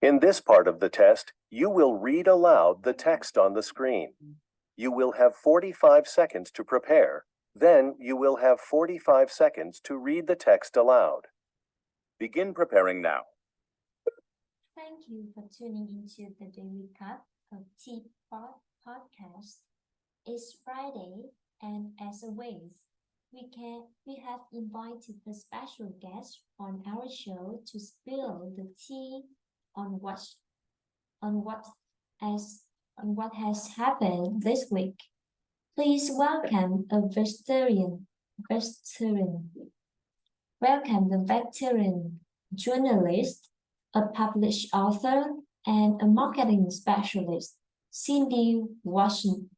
In this part of the test, you will read aloud the text on the screen. You will have 45 seconds to prepare. Then you will have 45 seconds to read the text aloud. Begin preparing now. Thank you for tuning into the Daily Cup of Tea podcast. It's Friday, and as always, we have invited a special guest on our show to spill the tea on what has happened this week. Please welcome a veteran. Welcome the veteran journalist, a published author, and a marketing specialist, Cindy Wagner,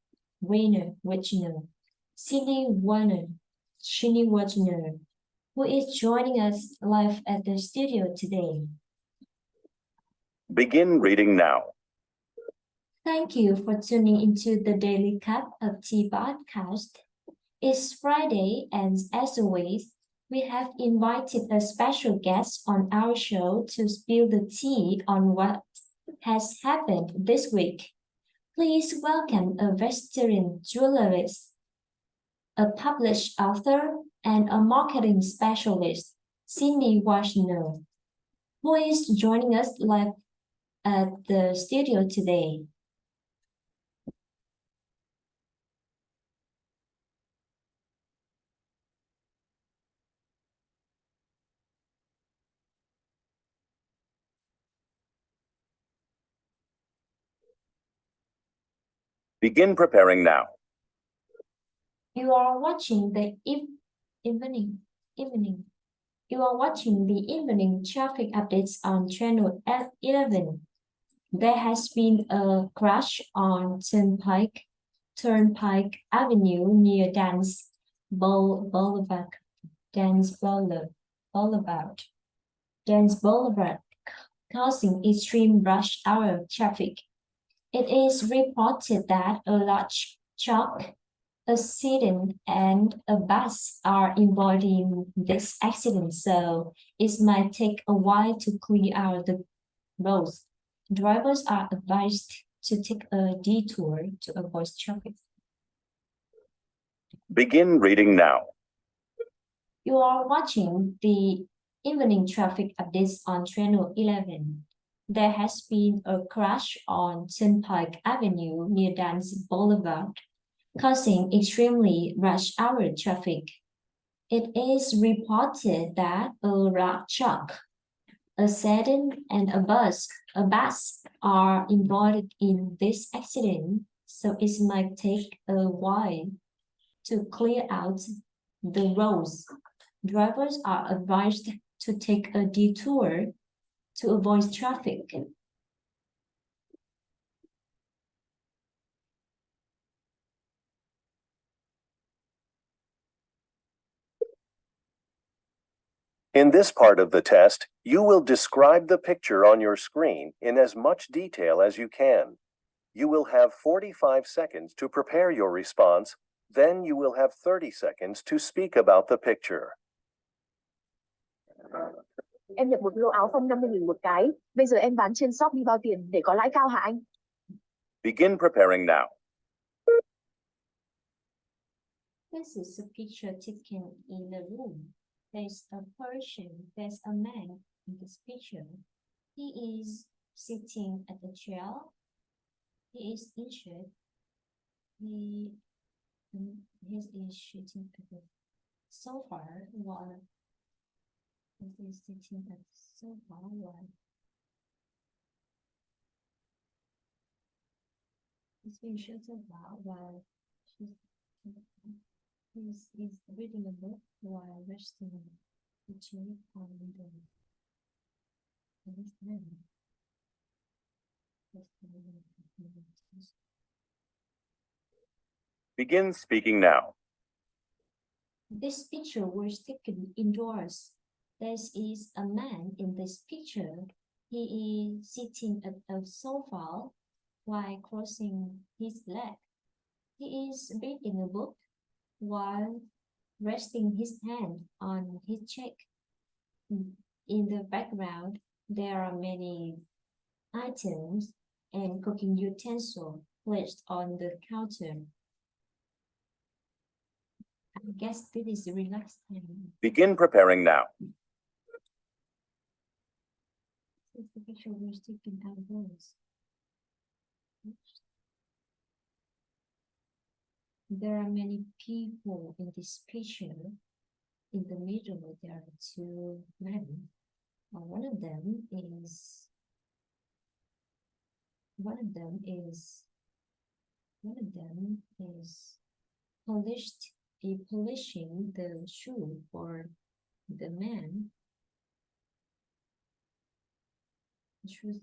who is joining us live at the studio today. Begin reading now. Thank you for tuning into the Daily Cup of Tea podcast. It's Friday, and as always, we have invited a special guest on our show to spill the tea on what has happened this week. Please welcome a veteran journalist, a published author, and a marketing specialist, Cindy Wagner, who is joining us live at the studio today. Begin preparing now. You are watching the evening. You are watching the evening traffic updates on channel 11. There has been a crash on Turnpike Avenue near Dance Boulevard, causing extreme rush hour traffic. It is reported that a large truck, a sedan, and a bus are involved in this accident, so it might take a while to clear out the roads. Drivers are advised to take a detour to avoid traffic. Begin reading now. You are watching the evening traffic updates on channel 11. There has been a crash on Turnpike Avenue near Dance Boulevard, causing extremely rush hour traffic. It is reported that a large truck, a sedan, and a bus are involved in this accident, so it might take a while to clear out the roads. Drivers are advised to take a detour to avoid traffic. In this part of the test, you will describe the picture on your screen in as much detail as you can. You will have 45 seconds to prepare your response, then you will have 30 seconds to speak about the picture. Em nhập một lô áo phông 50.000 một cái. Bây giờ em bán trên shop đi bao tiền để có lãi cao hả anh? Begin preparing now. This is a picture taken in a room. There's a man in this picture. He is sitting at the chair. He is injured. He is sitting at the sofa while he is sitting at the sofa while he's being shut about while he's reading a book while resting the chair on his hand. Begin speaking now. This picture was taken indoors. There is a man in this picture. He is sitting at a sofa while crossing his leg. He is reading a book while resting his hand on his cheek. In the background, there are many items and cooking utensils placed on the counter. I guess this is relaxing. Begin preparing now. Since the picture was taken outdoors. There are many people in this picture. In the middle, there are two men. One of them is polishing the shoe for the man. Shoes.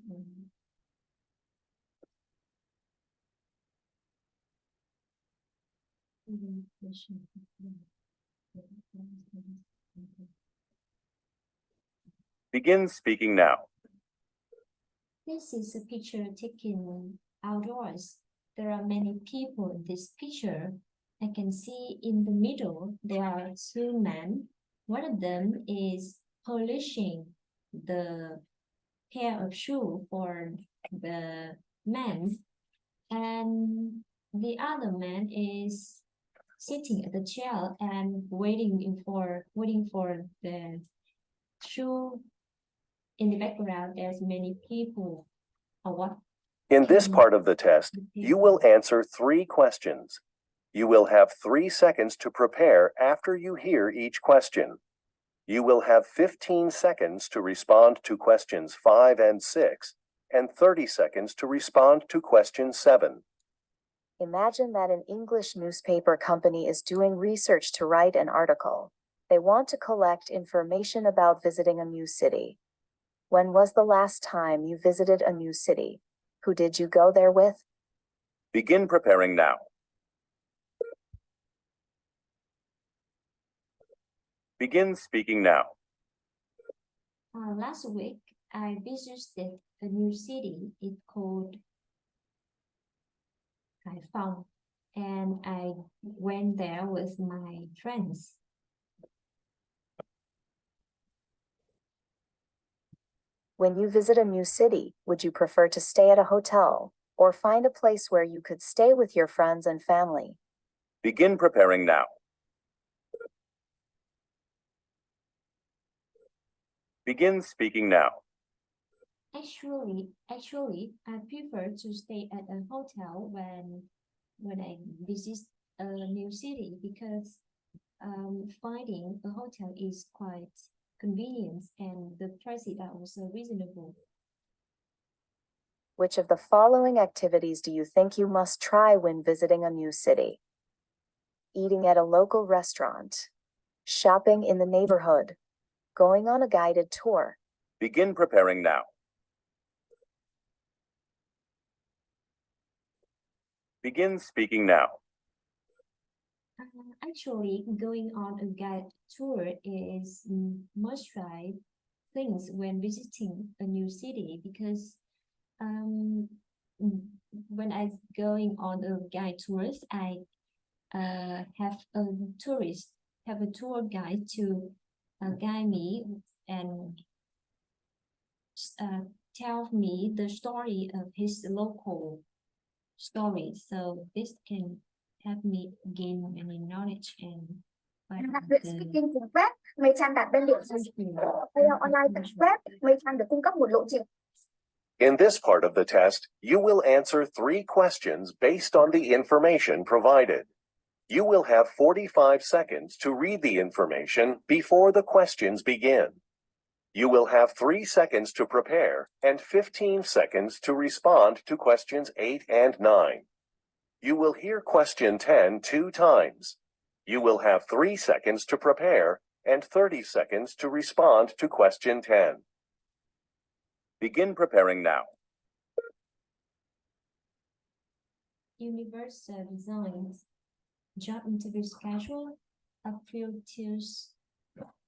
Begin speaking now. This is a picture taken outdoors. There are many people in this picture. I can see in the middle, there are two men. One of them is polishing the pair of shoe for the man. And the other man is sitting at the chair and waiting for the shoe. In the background, there's many people. In this part of the test, you will answer 3 questions. You will have 3 seconds to prepare after you hear each question. You will have 15 seconds to respond to questions 5 and 6, and 30 seconds to respond to question 7. Imagine that an English newspaper company is doing research to write an article. They want to collect information about visiting a new city. When was the last time you visited a new city? Who did you go there with? Begin preparing now. Begin speaking now. Last week, I visited a new city. It's called Haiphong, and I went there with my friends. When you visit a new city, would you prefer to stay at a hotel or find a place where you could stay with your friends and family? Begin preparing now. Begin speaking now. Actually, I prefer to stay at a hotel when I visit a new city because finding a hotel is quite convenient and the prices are also reasonable. Which of the following activities do you think you must try when visiting a new city? Eating at a local restaurant, shopping in the neighborhood, going on a guided tour. Begin preparing now. Begin speaking now. Actually, going on a guided tour is must-try things when visiting a new city because when I going on a guide tours, I have a tour guide to guide me and tell me the story of his local story. So this can help me gain many knowledge and Học viện speaking cùng web, mấy trang đặt bên điểm online tại web, mấy trang được cung cấp một lộ trình. In this part of the test, you will answer 3 questions based on the information provided. You will have 45 seconds to read the information before the questions begin. You will have 3 seconds to prepare and 15 seconds to respond to questions 8 and 9. You will hear question 10 2 times. You will have 3 seconds to prepare and 30 seconds to respond to question 10. Begin preparing now. Universal Designs job interview schedule April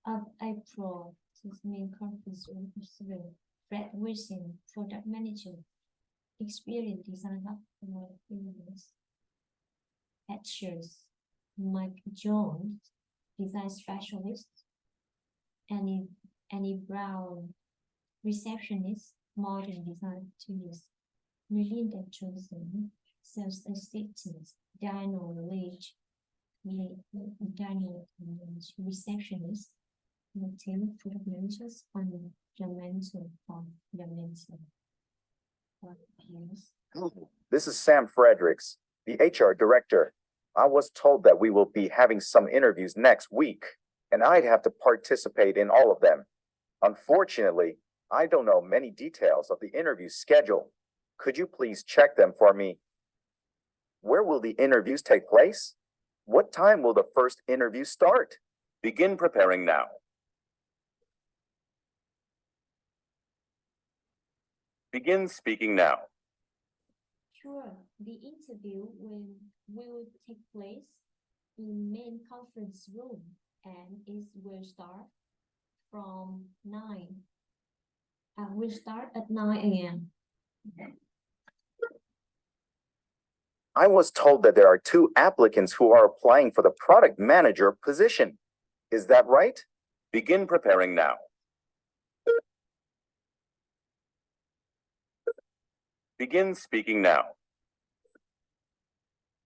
of April. This main conference will pursue Fred Wilson, product manager, experience design of Hatchers, Mike Jones, design specialist, Annie Brown, receptionist, modern design 2 years. Melinda Johnson, sales assistant, Daniel Leach, receptionist, hotel food managers, fundamental fundamental. Yes. This is Sam Fredericks, the HR director. I was told that we will be having some interviews next week, and I'd have to participate in all of them. Unfortunately, I don't know many details of the interview schedule. Could you please check them for me? Where will the interviews take place? What time will the first interview start? Begin preparing now. Begin speaking now. Sure, the interview will take place in main conference room and it will start from 9. Will start at 9 a.m. I was told that there are 2 applicants who are applying for the product manager position. Is that right? Begin preparing now. Begin speaking now.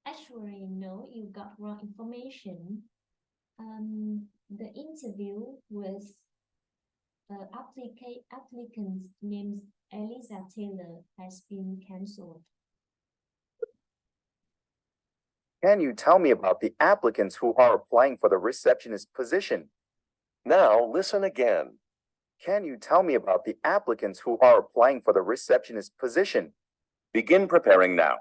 Actually, no, you got wrong information. The interview with applicant named Eliza Taylor has been cancelled. Can you tell me about the applicants who are applying for the receptionist position? Now listen again. Can you tell me about the applicants who are applying for the receptionist position? Begin preparing now.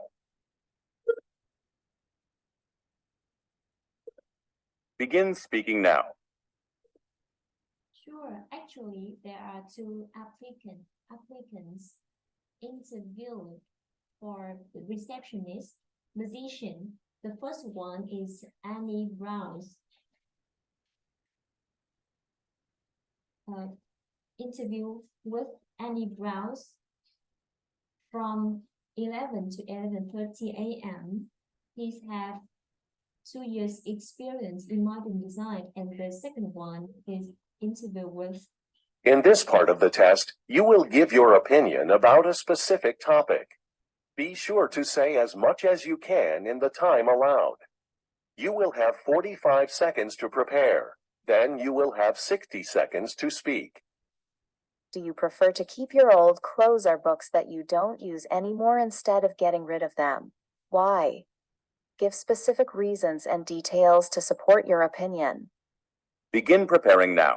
Begin speaking now. Sure, actually, there are 2 applicants interviewed for the receptionist position. The first one is Annie Brown. Interview with Annie Brown from 11 to 11:30 a.m. He's have 2 years experience in modern design, and the second one is interview with. In this part of the test, you will give your opinion about a specific topic. Be sure to say as much as you can in the time allowed. You will have 45 seconds to prepare. Then you will have 60 seconds to speak. Do you prefer to keep your old clothes or books that you don't use anymore instead of getting rid of them? Why? Give specific reasons and details to support your opinion. Begin preparing now.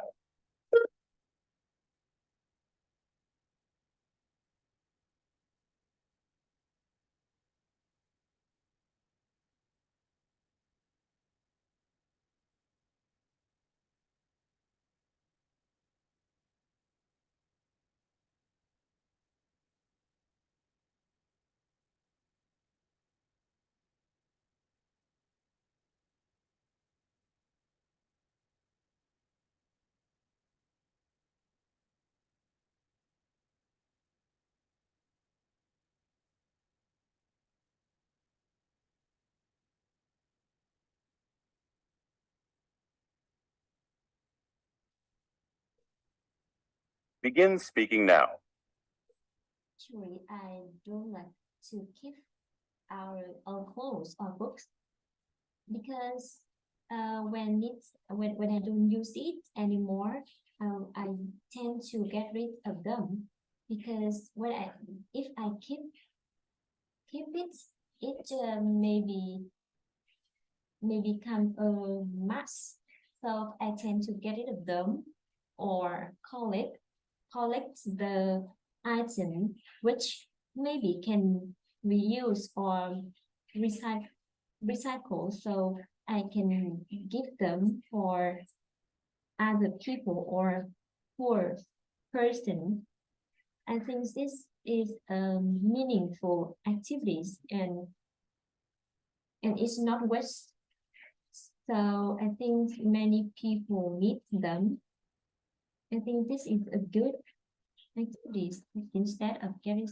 Begin speaking now. Actually, I don't like to keep our clothes or books because when I don't use it anymore, I tend to get rid of them because if I keep it, it may become a mess. So I tend to get rid of them or collect the item which maybe can reuse or recycle, so I can give them for other people or poor person. I think this is meaningful activities and it's not waste. So I think many people need them. I think this is a good activities instead of getting